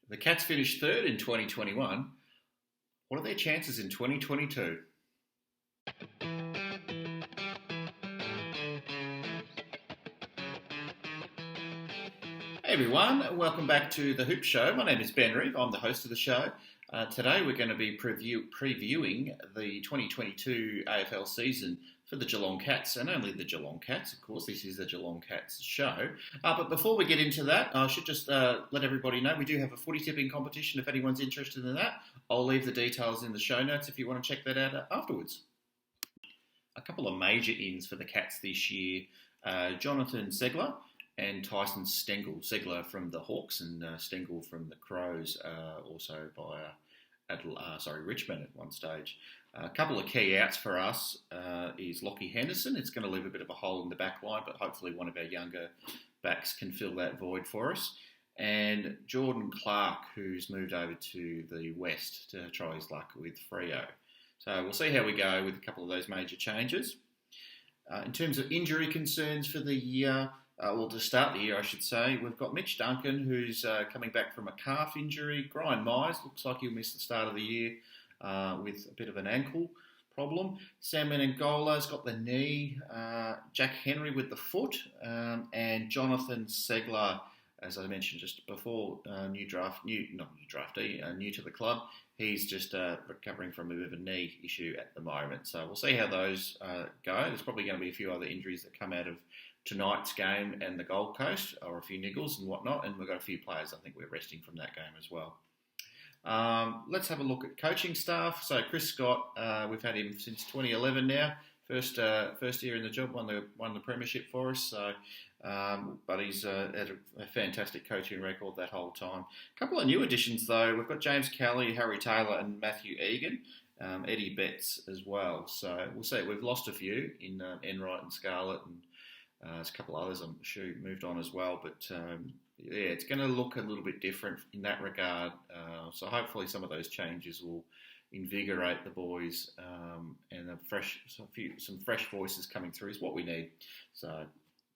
The Cats finished third in 2021. What are their chances in 2022? Hey everyone, welcome back to the Hoop Show. My name is Ben Reeve, I'm the host of the show. Today we're going to be previewing the 2022 AFL season for the Geelong Cats, and only the Geelong Cats, of course. This is the Geelong Cats show. But before we get into that, I should just let everybody know we do have a footy tipping competition if anyone's interested in that. I'll leave the details in the show notes if you want to check that out afterwards. A couple of major ins for the Cats this year. Jonathan Segler and Tyson Stengel. Segler from the Hawks and Stengel from the Crows, also by Richmond at one stage. A couple of key outs for us is Lockie Henderson. It's going to leave a bit of a hole in the back line, but hopefully one of our younger backs can fill that void for us. And Jordan Clark, who's moved over to the West to try his luck with Freo. So we'll see how we go with a couple of those major changes. In terms of injury concerns for the year, to start the year, I should say, we've got Mitch Duncan, who's coming back from a calf injury. Brian Myers looks like he'll miss the start of the year with a bit of an ankle problem. Sam Menengola's got the knee. Jack Henry with the foot. And Jonathan Segler, as I mentioned just before, new to the club. He's just recovering from a bit of a knee issue at the moment. So we'll see how those go. There's probably going to be a few other injuries that come out of tonight's game and the Gold Coast, or a few niggles and whatnot, and we've got a few players I think we're resting from that game as well. Let's have a look at coaching staff. So Chris Scott, we've had him since 2011 now. First year in the job, won the premiership for us. So, but he's had a fantastic coaching record that whole time. A couple of new additions though. We've got James Kelly, Harry Taylor, and Matthew Egan. Eddie Betts as well. So we'll see. We've lost a few in Enright and Scarlett, and there's a couple others I'm sure moved on as well. But it's going to look a little bit different in that regard. So hopefully some of those changes will invigorate the boys, and some fresh voices coming through is what we need. So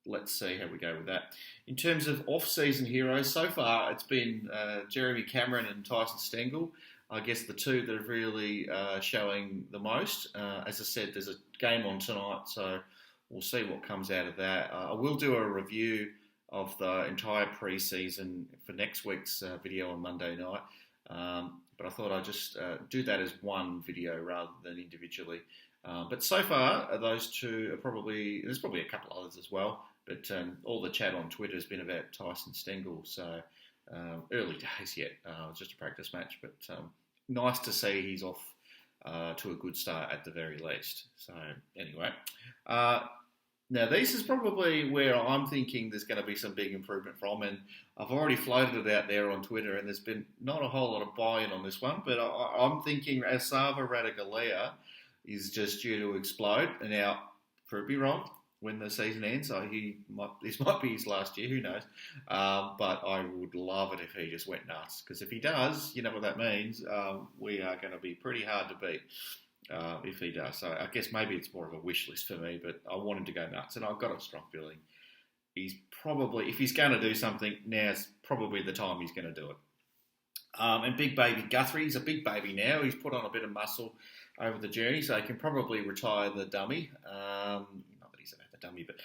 let's see how we go with that. In terms of off-season heroes, so far it's been Jeremy Cameron and Tyson Stengel. I guess the two that are really showing the most. As I said, there's a game on tonight, so we'll see what comes out of that. I will do a review of the entire pre-season for next week's video on Monday night. But I thought I'd just do that as one video rather than individually. But so far, those two are there's probably a couple others as well, but all the chat on Twitter has been about Tyson Stengel, so early days yet. It's just a practice match, but nice to see he's off to a good start at the very least. So anyway, now this is probably where I'm thinking there's going to be some big improvement from, and I've already floated it out there on Twitter, and there's been not a whole lot of buy-in on this one, but I'm thinking Asava Radagalea is just due to explode. And now, prove me wrong when the season ends. This might be his last year, who knows? But I would love it if he just went nuts, because if he does, you know what that means. We are going to be pretty hard to beat if he does. So I guess maybe it's more of a wish list for me, but I want him to go nuts, and I've got a strong feeling he's probably, if he's going to do something, now's probably the time he's going to do it. And big baby Guthrie, he's a big baby now. He's put on a bit of muscle over the journey, so he can probably retire the dummy. Not that he's about the dummy, but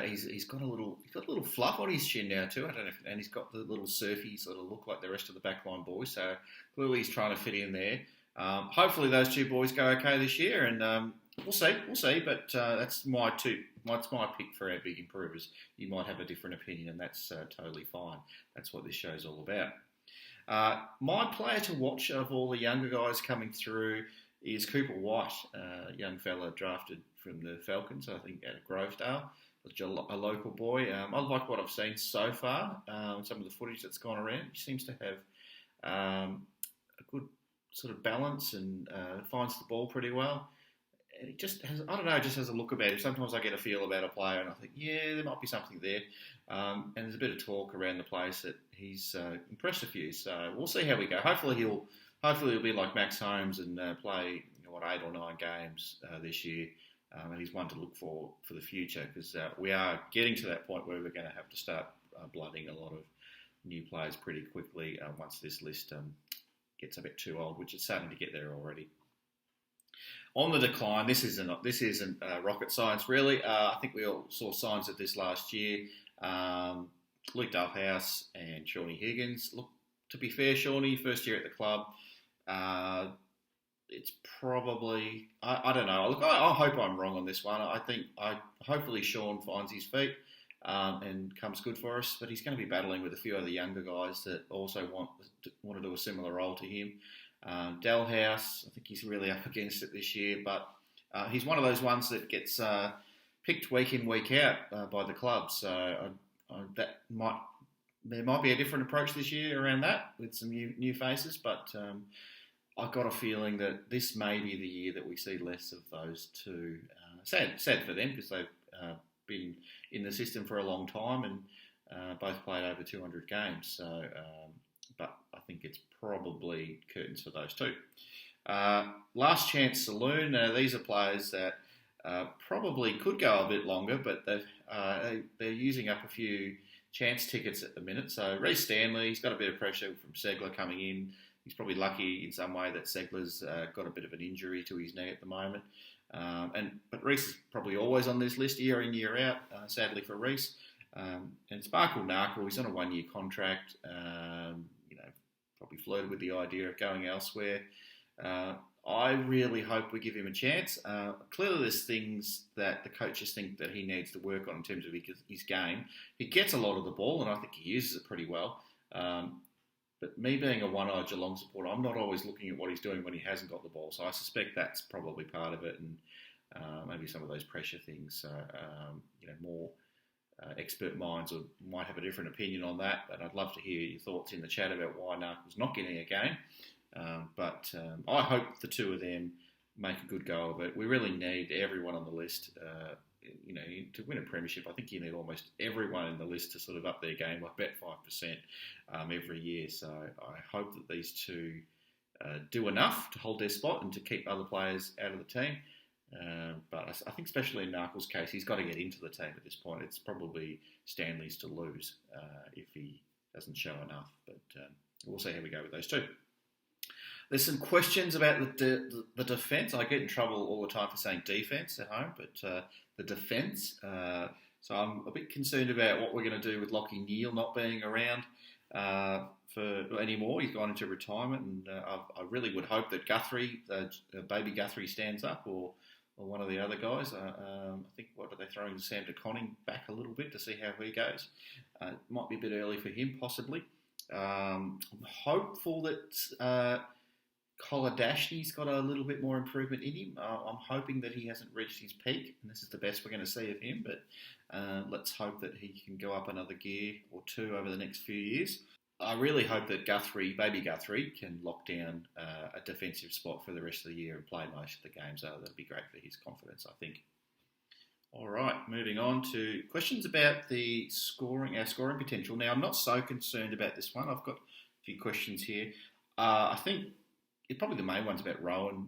he's got a little fluff on his chin now too. I don't know, and he's got the little surfy sort of look like the rest of the backline boys. So clearly he's trying to fit in there. Hopefully those two boys go okay this year, and we'll see. But that's my pick for our big improvers. You might have a different opinion, and that's totally fine. That's what this show's all about. My player to watch of all the younger guys coming through is Cooper White, a young fella drafted from the Falcons, I think, out of Grovedale, a local boy. I like what I've seen so far. Some of the footage that's gone around. He seems to have a good sort of balance and finds the ball pretty well. And it just has, I don't know, just has a look about him. Sometimes I get a feel about a player and I think, yeah, there might be something there. And there's a bit of talk around the place that he's impressed a few. So we'll see how we go. Hopefully he'll be like Max Holmes and play 8 or 9 games this year. And he's one to look for the future, because we are getting to that point where we're going to have to start blooding a lot of new players pretty quickly once this list gets a bit too old, which is starting to get there already. On the decline, this isn't rocket science really. I think we all saw signs of this last year. Luke Dalhouse and Shawnee Higgins. Look, to be fair, Shawnee, first year at the club, it's probably, I don't know. Look, I hope I'm wrong on this one. Hopefully Sean finds his feet and comes good for us, but he's going to be battling with a few other younger guys that also want to do a similar role to him. Dalhouse, I think he's really up against it this year, but he's one of those ones that gets picked week in, week out by the club. So there might be a different approach this year around that with some new faces, but I've got a feeling that this may be the year that we see less of those two. Sad for them because they've been in the system for a long time and both played over 200 games. So, but I think it's probably curtains for those two. Last Chance Saloon. These are players that probably could go a bit longer, but they're using up a few chance tickets at the minute. So Reece Stanley, he's got a bit of pressure from Segler coming in. He's probably lucky in some way that Segler's got a bit of an injury to his knee at the moment. But Reece is probably always on this list year in, year out, sadly for Reece. And Sparkle Narkle, he's on a 1-year contract. Probably flirted with the idea of going elsewhere. I really hope we give him a chance. Clearly there's things that the coaches think that he needs to work on in terms of his game. He gets a lot of the ball, and I think he uses it pretty well. But me being a one-eyed Geelong supporter, I'm not always looking at what he's doing when he hasn't got the ball. So I suspect that's probably part of it, and maybe some of those pressure things. More expert minds might have a different opinion on that. But I'd love to hear your thoughts in the chat about why Narkle's not getting a game. But I hope the two of them make a good go of it. We really need everyone on the list. To win a premiership, I think you need almost everyone in the list to sort of up their game by about 5% every year. So I hope that these two do enough to hold their spot and to keep other players out of the team. But I think especially in Narkle's case, he's got to get into the team at this point. It's probably Stanley's to lose if he doesn't show enough. But we'll see how we go with those two. There's some questions about the defence. I get in trouble all the time for saying defence at home, but the defence. So I'm a bit concerned about what we're going to do with Lachie Neale not being around for anymore. He's gone into retirement, and I really would hope that Guthrie, baby Guthrie, stands up, or one of the other guys. I think what are they throwing Sam De Conning back a little bit to see how he goes. Might be a bit early for him, possibly. I'm hopeful that Koladashny's got a little bit more improvement in him. I'm hoping that he hasn't reached his peak, and this is the best we're going to see of him, but let's hope that he can go up another gear or two over the next few years. I really hope that baby Guthrie, can lock down a defensive spot for the rest of the year and play most of the games. That'd be great for his confidence, I think. All right, moving on to questions about our scoring potential. Now, I'm not so concerned about this one. I've got a few questions here. I think probably the main one's about Rowan.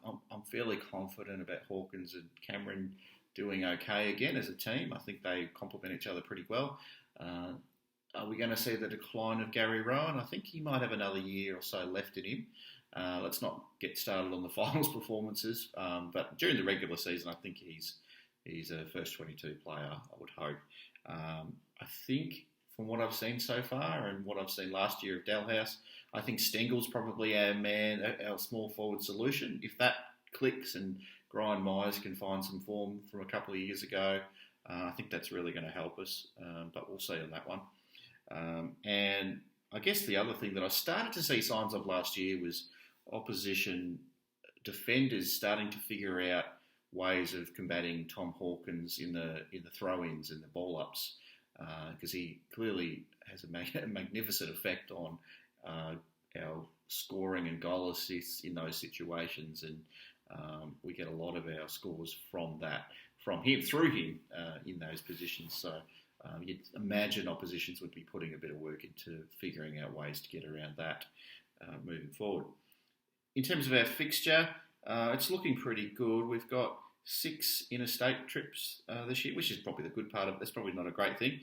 I'm fairly confident about Hawkins and Cameron doing okay again as a team. I think they complement each other pretty well. Are we going to see the decline of Gary Rowan? I think he might have another year or so left in him. Let's not get started on the finals performances, but during the regular season, I think he's a first 22 player, I would hope. I think from what I've seen so far and what I've seen last year of Dalhouse, I think Stengel's probably our small forward solution. If that clicks and Brian Myers can find some form from a couple of years ago, I think that's really going to help us, but we'll see on that one. And I guess the other thing that I started to see signs of last year was opposition defenders starting to figure out ways of combating Tom Hawkins in the throw-ins and the ball-ups, because he clearly has a magnificent effect on our scoring and goal assists in those situations, and we get a lot of our scores from him, through him, in those positions. So you'd imagine oppositions would be putting a bit of work into figuring out ways to get around that moving forward. In terms of our fixture, it's looking pretty good. We've got 6 interstate trips this year, which is probably the good part of it. That's probably not a great thing.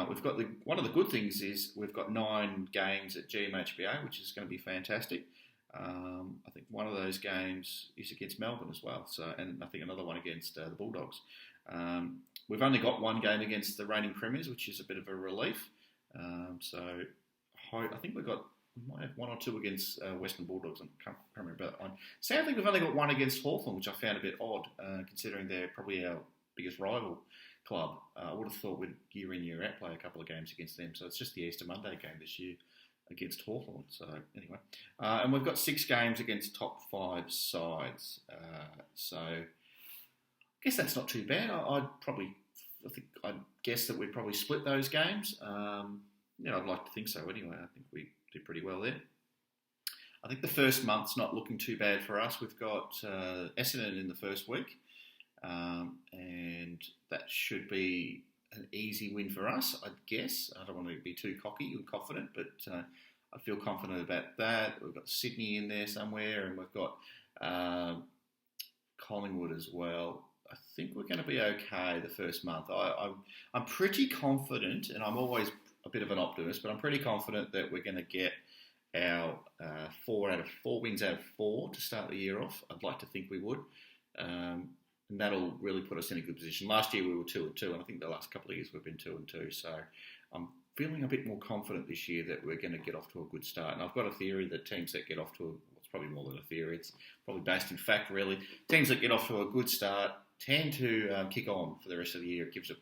We've got one of the good things is we've got 9 games at GMHBA, which is going to be fantastic. I think one of those games is against Melbourne as well, and I think another one against the Bulldogs. We've only got 1 game against the reigning premiers, which is a bit of a relief. So I think we might have 1 or 2 against Western Bulldogs. I can't remember that one. Sadly, we've only got 1 against Hawthorn, which I found a bit odd, considering they're probably our biggest rival club. I would have thought we'd year in, year out play a couple of games against them. So it's just the Easter Monday game this year against Hawthorn. So anyway, and we've got 6 games against top 5 sides. So I guess that's not too bad. I'd guess that we'd probably split those games. I'd like to think so anyway. I think we did pretty well there. I think the first month's not looking too bad for us. We've got Essendon in the first week, and that should be an easy win for us, I'd guess. I don't want to be too cocky and confident, but I feel confident about that. We've got Sydney in there somewhere, and we've got Collingwood as well. I think we're going to be okay the first month. I'm pretty confident, and I'm always a bit of an optimist, but I'm pretty confident that we're going to get our 4 wins out of 4 to start the year off. I'd like to think we would. And that'll really put us in a good position. Last year we were 2-2, and I think the last couple of years we've been 2-2. So I'm feeling a bit more confident this year that we're going to get off to a good start. And I've got a theory that teams that get off to it's probably more than a theory, it's probably based in fact, really. Teams that get off to a good start tend to kick on for the rest of the year. It gives the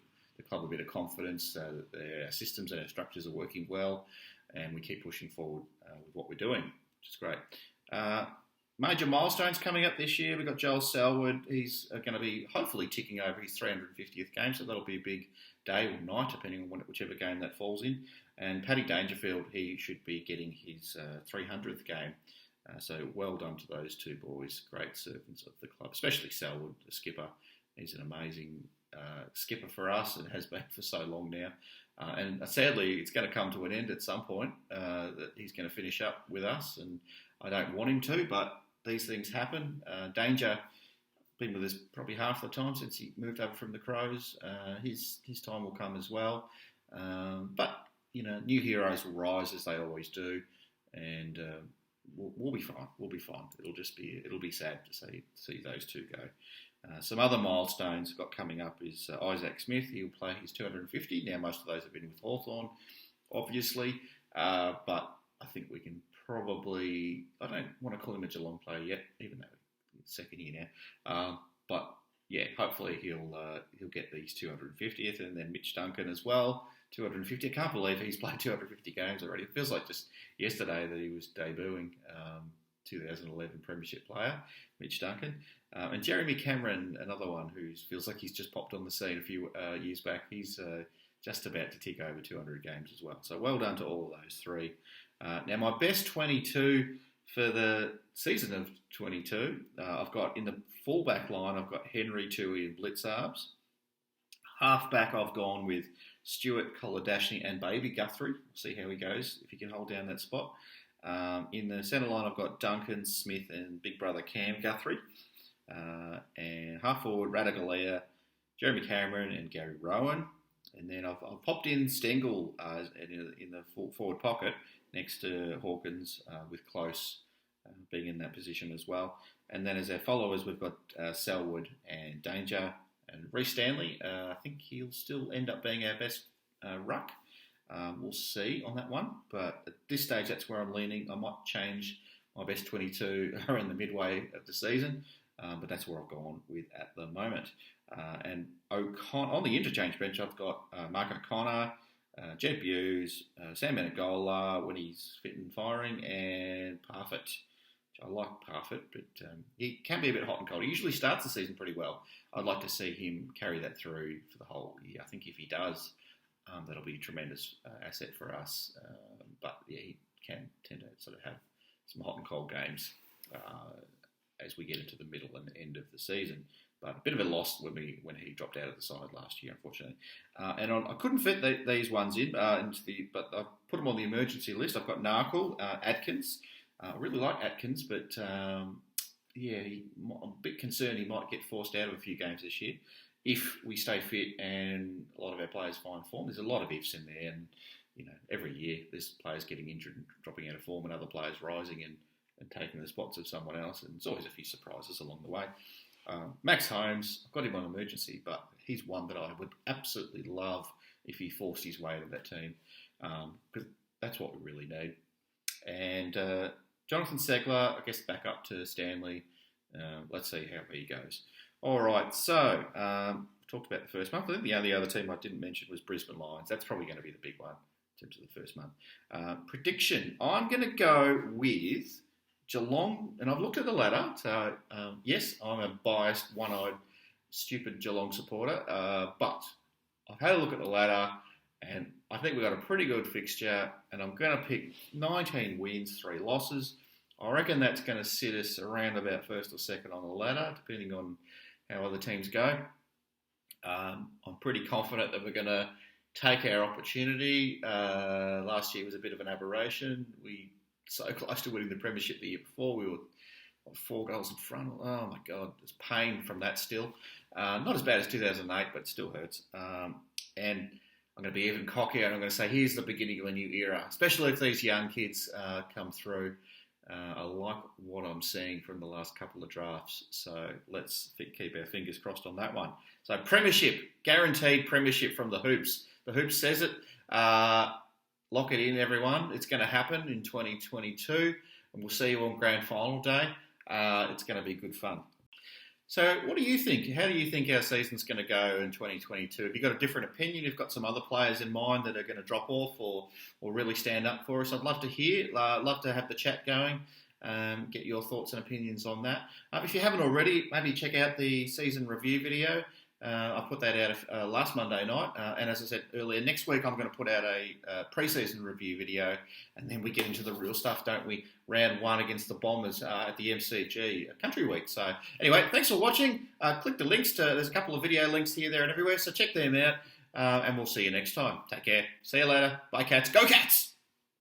club a bit of confidence that their systems and our structures are working well, and we keep pushing forward with what we're doing, which is great. Major milestones coming up this year. We've got Joel Selwood. He's going to be hopefully ticking over his 350th game, so that'll be a big day or night, depending on whichever game that falls in. And Paddy Dangerfield, he should be getting his 300th game. So well done to those 2 boys. Great servants of the club, especially Selwood, the skipper. He's an amazing skipper for us and has been for so long now. And sadly, it's going to come to an end at some point that he's going to finish up with us. And I don't want him to, but these things happen. Danger, been with us probably half the time since he moved over from the Crows. His time will come as well. But, new heroes will rise as they always do. And we'll be fine. We'll be fine. It'll be sad to see those 2 go. Some other milestones got coming up is Isaac Smith. He'll play his 250. Now, most of those have been with Hawthorn, obviously. But I think we can probably... I don't want to call him a Geelong player yet, even though it's second year now. But, yeah, hopefully he'll get these 250th. And then Mitch Duncan as well, 250. I can't believe he's played 250 games already. It feels like just yesterday that he was debuting 2011 Premiership player, Mitch Duncan. And Jeremy Cameron, another one who feels like he's just popped on the scene a few years back. He's just about to tick over 200 games as well. So well done to all of those 3. Now, my best 22 for the season of 22, I've got in the fullback line, I've got Henry, Tui and Blitzarves. Halfback, I've gone with Stuart, Kolodashny and Baby Guthrie. We'll see how he goes, if he can hold down that spot. In the centre line, I've got Duncan, Smith and big brother Cam Guthrie. And half forward, Radigalia, Jeremy Cameron and Gary Rowan. And then I've popped in Stengel in the forward pocket next to Hawkins with Close being in that position as well. And then as our followers, we've got Selwood and Danger and Reece Stanley. I think he'll still end up being our best ruck. We'll see on that one. But at this stage, that's where I'm leaning. I might change my best 22 around the midway of the season. But that's where I've gone with at the moment. And on the interchange bench, I've got Mark O'Connor, Jed Hughes, Sam Menegola when he's fit and firing, and Parfitt. I like Parfitt, but he can be a bit hot and cold. He usually starts the season pretty well. I'd like to see him carry that through for the whole year. I think if he does, that'll be a tremendous asset for us. But yeah, he can tend to sort of have some hot and cold games as we get into the middle and end of the season. But a bit of a loss when he dropped out of the side last year, unfortunately. And I couldn't fit these ones in, but I put them on the emergency list. I've got Narkle, Atkins. I really like Atkins, but I'm a bit concerned he might get forced out of a few games this year. if we stay fit and a lot of our players find form. There's a lot of ifs in there, and every year there's players getting injured and dropping out of form, and other players rising and taking the spots of someone else, and there's always a few surprises along the way. Max Holmes, I've got him on emergency, but he's one that I would absolutely love if he forced his way into that team, because that's what we really need. And Jonathan Segler, I guess back up to Stanley. Let's see how he goes. All right, so talked about the first month. I think the only other team I didn't mention was Brisbane Lions. That's probably going to be the big one in terms of the first month. Prediction, I'm going to go with Geelong, and I've looked at the ladder. So, yes, I'm a biased, one-eyed, stupid Geelong supporter, but I've had a look at the ladder, and I think we've got a pretty good fixture, and I'm going to pick 19 wins, 3 losses. I reckon that's going to sit us around about first or second on the ladder, depending on how other teams go. I'm pretty confident that we're going to take our opportunity. Last year was a bit of an aberration. We so close to winning the premiership the year before. We were 4 goals in front. Oh my God, there's pain from that still. Not as bad as 2008, but it still hurts. And I'm going to be even cockier, and I'm going to say here's the beginning of a new era, especially if these young kids come through. I like what I'm seeing from the last couple of drafts, so let's keep our fingers crossed on that one. So premiership, guaranteed premiership from the Hoops. The Hoops says it. Lock it in, everyone. It's going to happen in 2022, and we'll see you on Grand Final Day. It's going to be good fun. So what do you think? How do you think our season's going to go in 2022? Have you got a different opinion? You've got some other players in mind that are going to drop off or really stand up for us? I'd love to hear. Love to have the chat going. Get your thoughts and opinions on that. If you haven't already, maybe check out the season review video. I put that out last Monday night, and as I said earlier, next week I'm going to put out a pre-season review video, and then we get into the real stuff, don't we? Round 1 against the Bombers at the MCG Country Week. So anyway, thanks for watching. Click the links there's a couple of video links here, there, and everywhere, so check them out, and we'll see you next time. Take care. See you later. Bye, Cats. Go Cats!